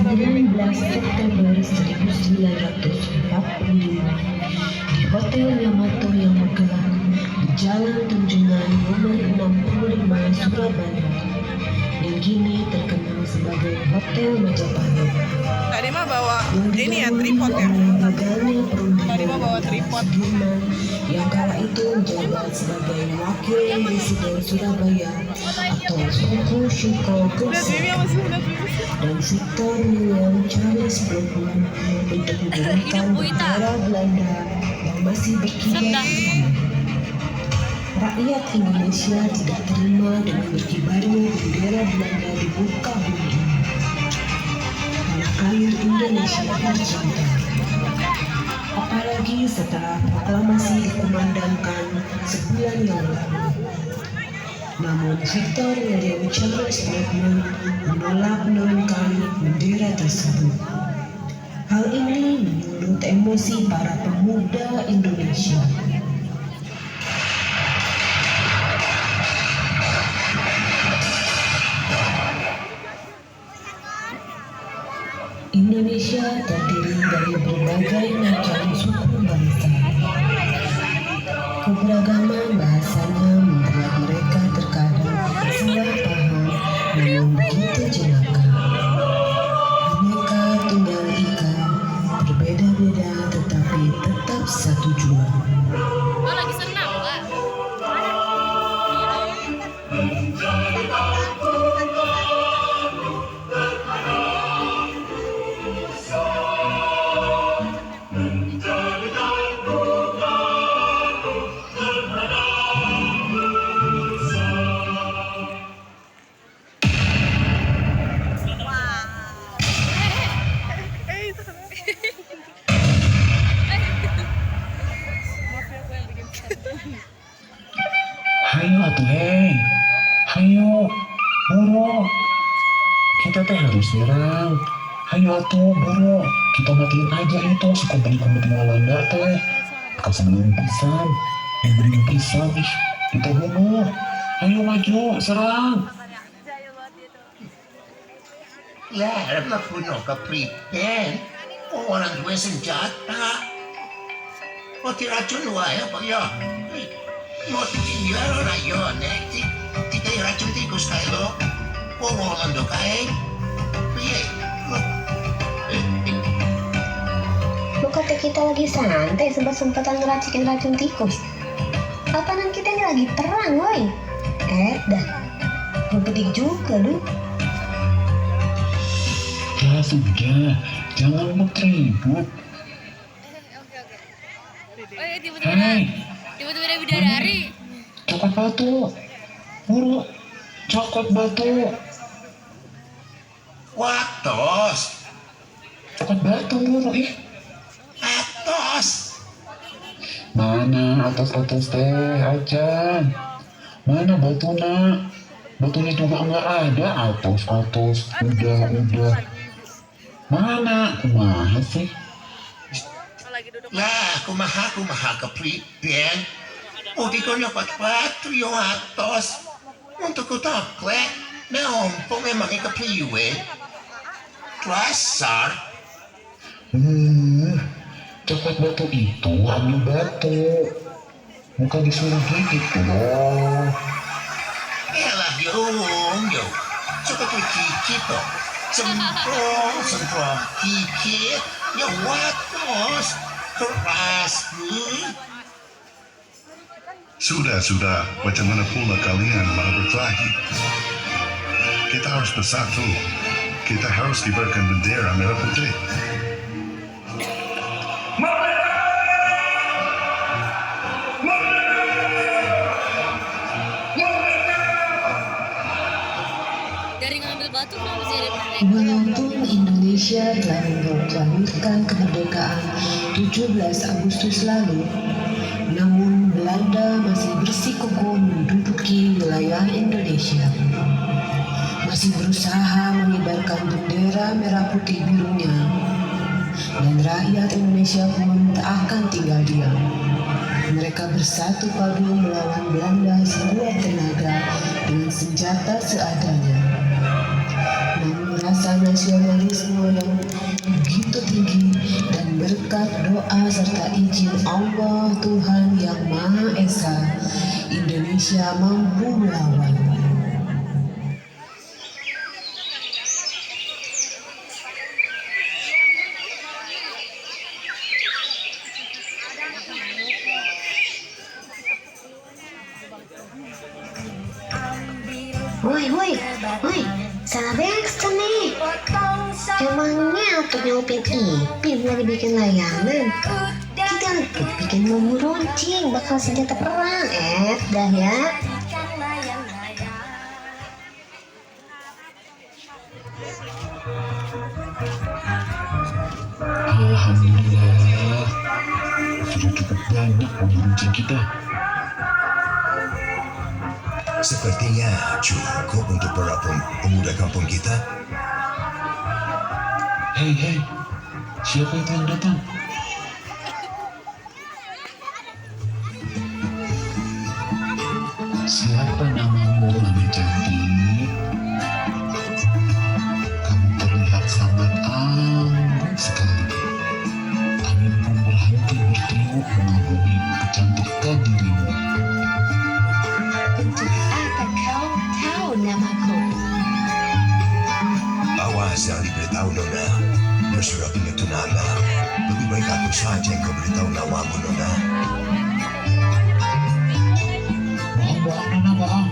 19 September 1945 di Hotel Yamato yang megah di Jalan Tunjungan nomor 65 Surabaya yang kini terkenal sebagai Hotel Majapahit. Tadi mah bawa ini ya, tripod ya. Tadi mah bawa tripod. Yang kala itu menjabat sebagai wakil presiden Surabaya atau Suku Syuko Kusumo dan Victor William Charles Brockman untuk mendirikan bendera Belanda yang masih berkibar. Rakyat Indonesia tidak terima dengan berkibarnya bendera Belanda di muka bumi. Tanah air Indonesia tercinta. Apalagi setelah proklamasi dikumandangkan sebulan yang lalu. Namun Victor William Charles Brockman menolak menurunkan bendera tersebut. Hal ini menyulut emosi para pemuda Indonesia. Indonesia terdiri dari berbagai macam suku bangsa. Keberagaman bahasanya membuat mereka terkadang salah paham namun begitu jenaka. Bineka Tunggal Ika, berbeda-beda tetapi tetap satu jua. Oh, lagi senang, Pak. Hayo atuh hei, hayo, buru, kita teh harus nyerang. Hayo atuh buru, kita matiin aja itu si kompeni-kompeni Walanda teh. Kasangan pisan, beri pisan, kita bunuh. Ayo maju, serang. Ya, alam puno ka prepare. Orang gue senjata. O tiracun wae apa ya? Mo tinggal na yon eh. Tika iracun tikus kayo. O ngomong do kay. Piye. Kata kita lagi santai sempat-sempatan ngeracikin racun tikus. Kapanan kita ini lagi perang, woi. Dah, begitu juga lu. Ya sudah, jangan ribut. Hei, Tiba-tiba ada bidadari. coklat batu, buru, coklat batu, Watos. coklat batu buru Atos. Mana atas-atas teh acan? Mana batuna? Batunya juga nggak ada. Atos, udah. Mana? Kumaha sih? Lah, kumaha ka prepare. O di ko nyo patpatu yung atos. Untuk ko takle. Naompo memang ikapriwe. Klasar. Coklat batu itu ambil batu. Bukan disuruh gitu loh. Elah yo. Suka tuh kiki toh. Semprong kiki. Ya watos. Keras. Sudah, macam mana pula kalian mau berkelahi? Kita harus bersatu. Kita harus kibarkan bendera merah putih. Dari ngambil batu kenapa sih ada Walaupun Indonesia telah memproklamasikan kemerdekaan 17 Agustus lalu, namun Belanda masih bersikukuh menduduki wilayah Indonesia. Masih berusaha mengibarkan bendera merah putih birunya, dan rakyat Indonesia pun tak akan tinggal diam. Mereka bersatu padu melawan Belanda sekuat tenaga dengan senjata seadanya. Namun rasa rasa nasionalisme yang begitu tinggi dan berkat doa serta izin Allah Tuhan Yang Maha Esa, Indonesia mampu melawan. Woi, salah Baxter nih. Emangnya untuk nyopin Ipin lagi bikin layangan? Kita lagi bikin bumbu runcing, bakal senjata perang, dah ya. Alhamdulillah, sudah cukup banyak bumbu runcing kita. Sepertinya cukup untuk para pemuda kampung kita. Hei, siapa itu yang datang? Siapa namamu, Lami cantik? Kamu terlihat sangat anggun sekali. Angin pun berhenti bertiup mengagumi kecantikan dirimu. Untuk apa kau tahu namaku? Awas jangan diberitahu, Nona. Dia sudah punya tunangan. Lebih baik aku saja yang kau beritahu namamu, Nona. Bohong, Nona, bohong.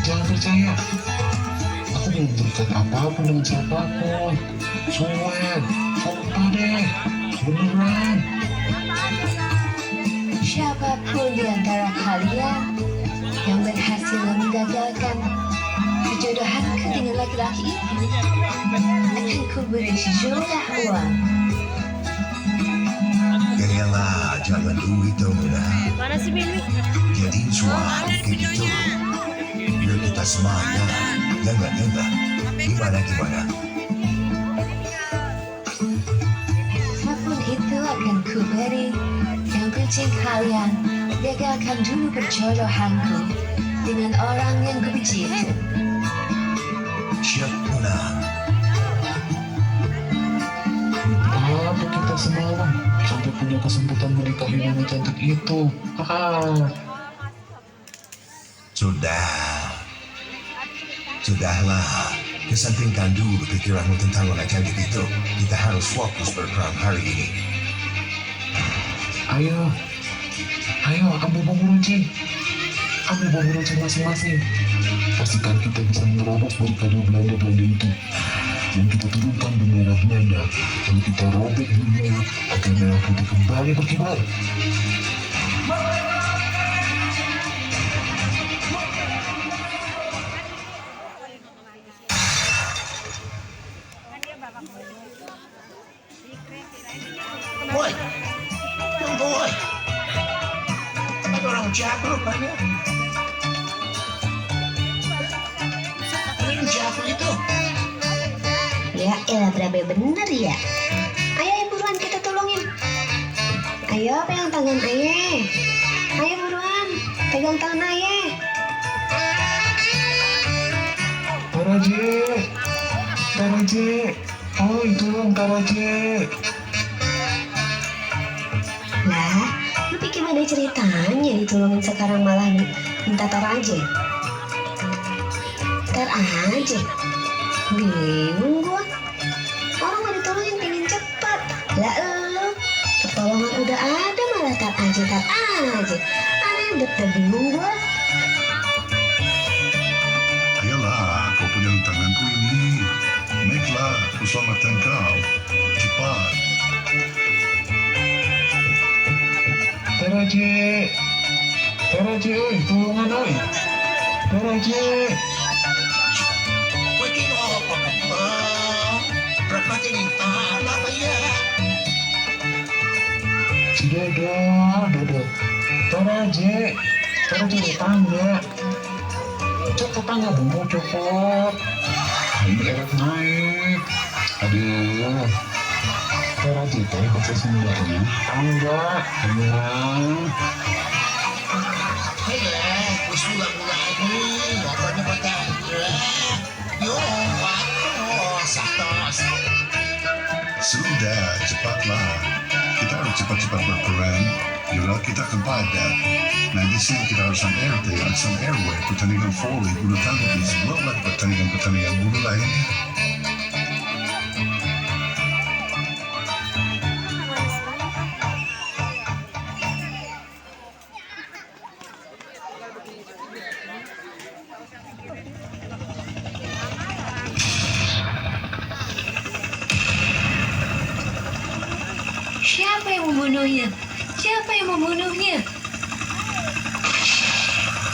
Jangan percaya. Aku belum terikat apapun dengan siapapun. Sumpah deh. Beneran. Siapapun di antara kalian yang berhasil menggagalkan kejodohanku dengan laki-laki itu akan kuberi sejumlah uang. Yalah, jangan duit dong, Nona. Mana sih Mimi? Jadiin suami kayak gitu. Biar kita semangat. Ya enggak. Gimana? Apapun itu akan kuberi. Yang penting kalian gagalkan dulu perjodohanku dengan orang yang kubenci itu. Siap, Nona. Apa kita semalam sampai punya kesempatan menikahi wanita cantik itu? Sudahlah. Kesampingkan dulu pikiranmu tentang wanita cantik itu. Kita harus fokus berperang hari ini. Ayo, ambil bumbu runcing. Ambil bumbu runcing masing-masing. Pastikan kita bisa menerobos barikade Belanda itu. Yang kita turunkan bendera Belanda. Lalu kita robek dunia agar merah putih kembali berkibar. Woi, tunggu woi. Ada orang jago rupanya. Ada yang jago itu. Ya elah, berapa bener ya? Ayo buruan kita tolongin. Ayo pegang tangan ayah. Ayo buruan pegang tangan ayah. Taraje. Oh, tolong Taraje. Lah, lu pikir ada ceritanya ditolongin sekarang malah minta tar aja. Bingung gua. Orang mau ditolongin pengen cepat. Lah lu, pertolongan udah ada malah tar aja. Aneh udah bingung gua. Ayolah, kau pegang tanganku ini. Naiklah, aku selamatkan kau. Cepat. Taraje, tolongan oi. Taraje. Woi, kino apa apa? Berapa ini? Apa ya? Dodo. Taraje tangga. Cepet tangga bumbu cepet. Ini eret naik. Aduh. Taraje teh bahasa Sundanya tangga. Wis mulai. Pokoknya pakai. Yo, sakto. cepat-cepat berperang, yaudah kita akan pada. Nah di sini kita harus RT, harus RW, pertandingan volley, bulu tangkis, belum lagi pertandingan bulu lainnya. Siapa yang membunuhnya? Siapa yang membunuhnya?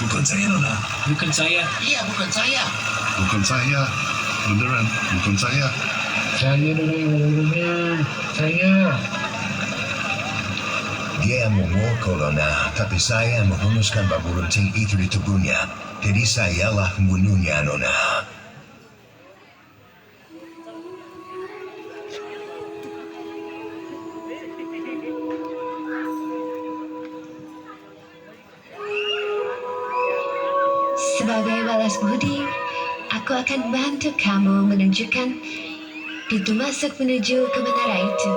Bukan saya, Nona. Bukan saya. Iya, bukan saya. Bukan saya, beneran, bukan saya. Saya, Nona, yang membunuhnya. Saya. Dia yang memukul Nona, tapi saya yang menghunuskan bambu runcing itu di tubuhnya. Jadi sayalah pembunuhnya, Nona. Sebagai balas budi, aku akan bantu kamu menunjukkan pintu masuk menuju ke menara itu.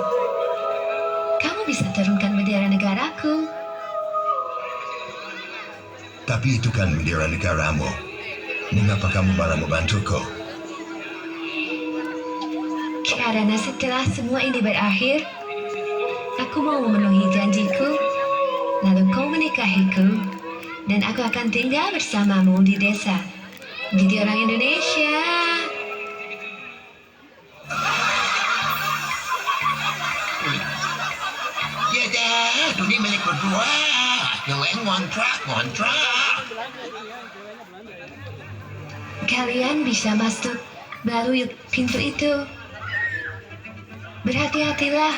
Kamu bisa turunkan bendera negaraku. Tapi itu kan bendera negaramu. Mengapa kamu malah membantuku? Karena setelah semua ini berakhir, aku mau memenuhi janjiku, lalu kau menikahiku, dan aku akan tinggal bersamamu di desa. Jadi orang Indonesia. Ya dah, dunia milik berdua. Yang ngontrak. Kalian bisa masuk melalui pintu itu. Berhati-hatilah,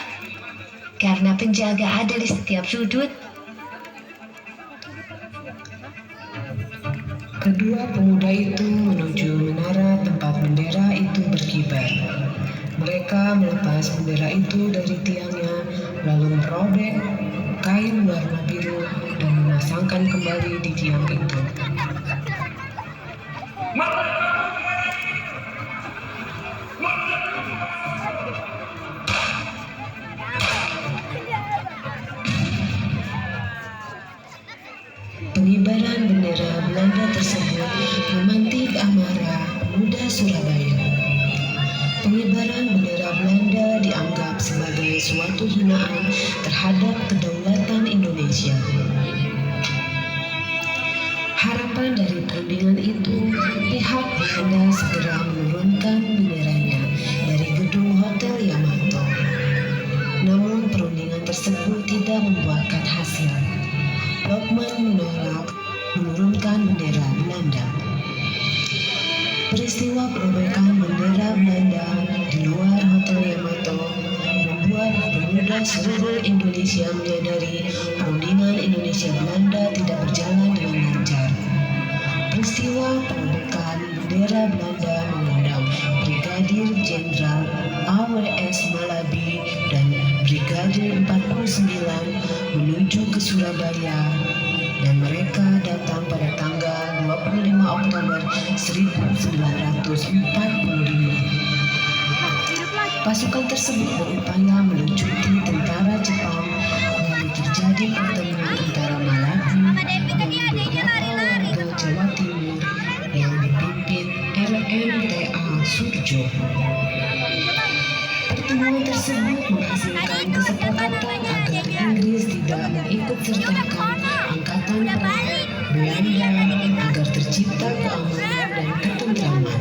karena penjaga ada di setiap sudut. Kedua pemuda itu menuju menara tempat bendera itu berkibar. Mereka melepas bendera itu dari tiangnya, lalu merobek kain warna biru dan memasangkan kembali di tiang itu. Pengibaran bendera Belanda tersebut memantik amarah pemuda Surabaya. Pengibaran bendera Belanda dianggap sebagai suatu hinaan terhadap kedaulatan Indonesia. Harapan dari perundingan itu, pihak Belanda segera menurunkan benderanya dari gedung Hotel Yamato. Namun perundingan tersebut tidak membuahkan hasil. Lokman menolak menurunkan bendera Belanda. Peristiwa perobekan bendera Belanda di luar Hotel Yamato membuat pemuda seluruh Indonesia menyadari perundingan Indonesia-Belanda tidak berjalan dengan lancar. Peristiwa perobekan bendera Belanda mengundang Brigadir Jenderal AWS Malabi dan Brigadir 49 menuju ke Surabaya, dan mereka datang pada tanggal 25 Oktober 1945. Pasukan tersebut berupaya melucuti tentara Jepang, lalu terjadi pertemuan antara Malabi dan beberapa warga Jawa Timur yang dipimpin RMTA Surjo. Pertemuan tersebut menghasilkan kesepakatan agar Inggris tidak mengikut sertakan angkatan perang Belanda agar tercipta keamanan dan ketentraman.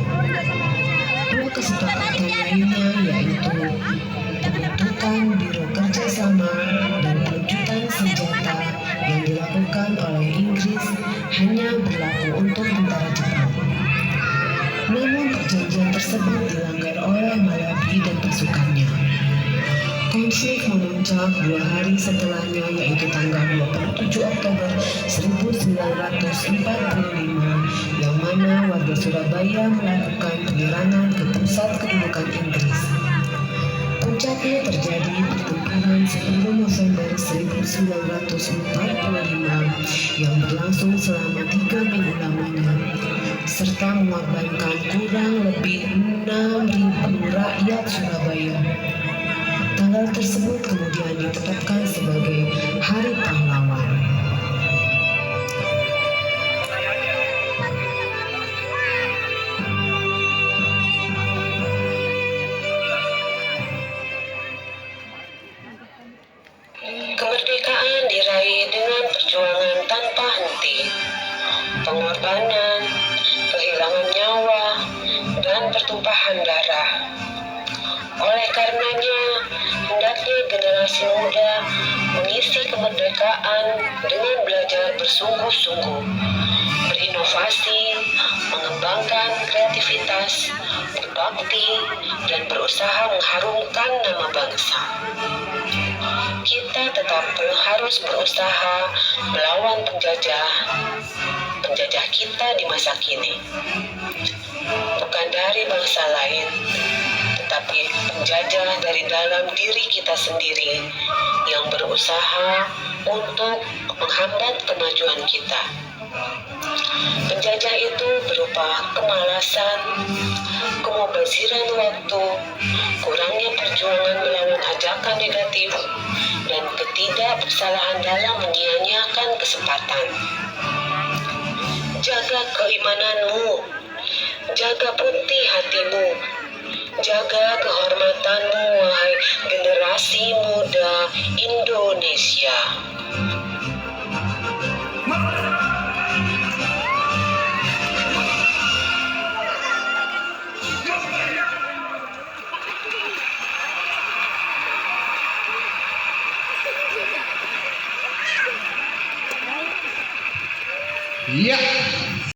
Dua kesepakatan lainnya yaitu pembentukan Biro Kerjasama dan pelucutan senjata yang dilakukan oleh Inggris hanya berlaku untuk tentara Jepang. Namun perjanjian tersebut dilanggar oleh Malabi dan pasukannya. Konflik memuncak 2 hari setelahnya, yaitu tanggal 27 Oktober 1945, yang mana warga Surabaya melakukan penyerangan ke pusat kedudukan Inggris. Puncaknya terjadi pertempuran 10 November 1945 yang berlangsung selama 3 minggu lamanya, serta mengorbankan kurang lebih 6.000 rakyat Surabaya. Tanggal Tanggal tersebut kemudian ditetapkan sebagai Hari Pahlawan. Kemerdekaan diraih dengan perjuangan tanpa henti, pengorbanan, kehilangan nyawa, dan pertumpahan darah. Oleh karenanya, hendaknya generasi muda mengisi kemerdekaan dengan belajar bersungguh-sungguh, berinovasi, mengembangkan kreativitas, berbakti, dan berusaha mengharumkan nama bangsa. Kita tetap harus berusaha melawan penjajah kita di masa kini. Bukan dari bangsa lain, tetapi penjajah dari dalam diri kita sendiri yang berusaha untuk menghambat kemajuan kita. Penjajah itu berupa kemalasan, kemubaziran waktu, kurangnya perjuangan melawan ajakan negatif, dan ketidakbersalahan dalam menyia-nyiakan kesempatan. Jaga keimananmu, jaga putih hatimu, jaga kehormatanmu, wahai generasi muda Indonesia.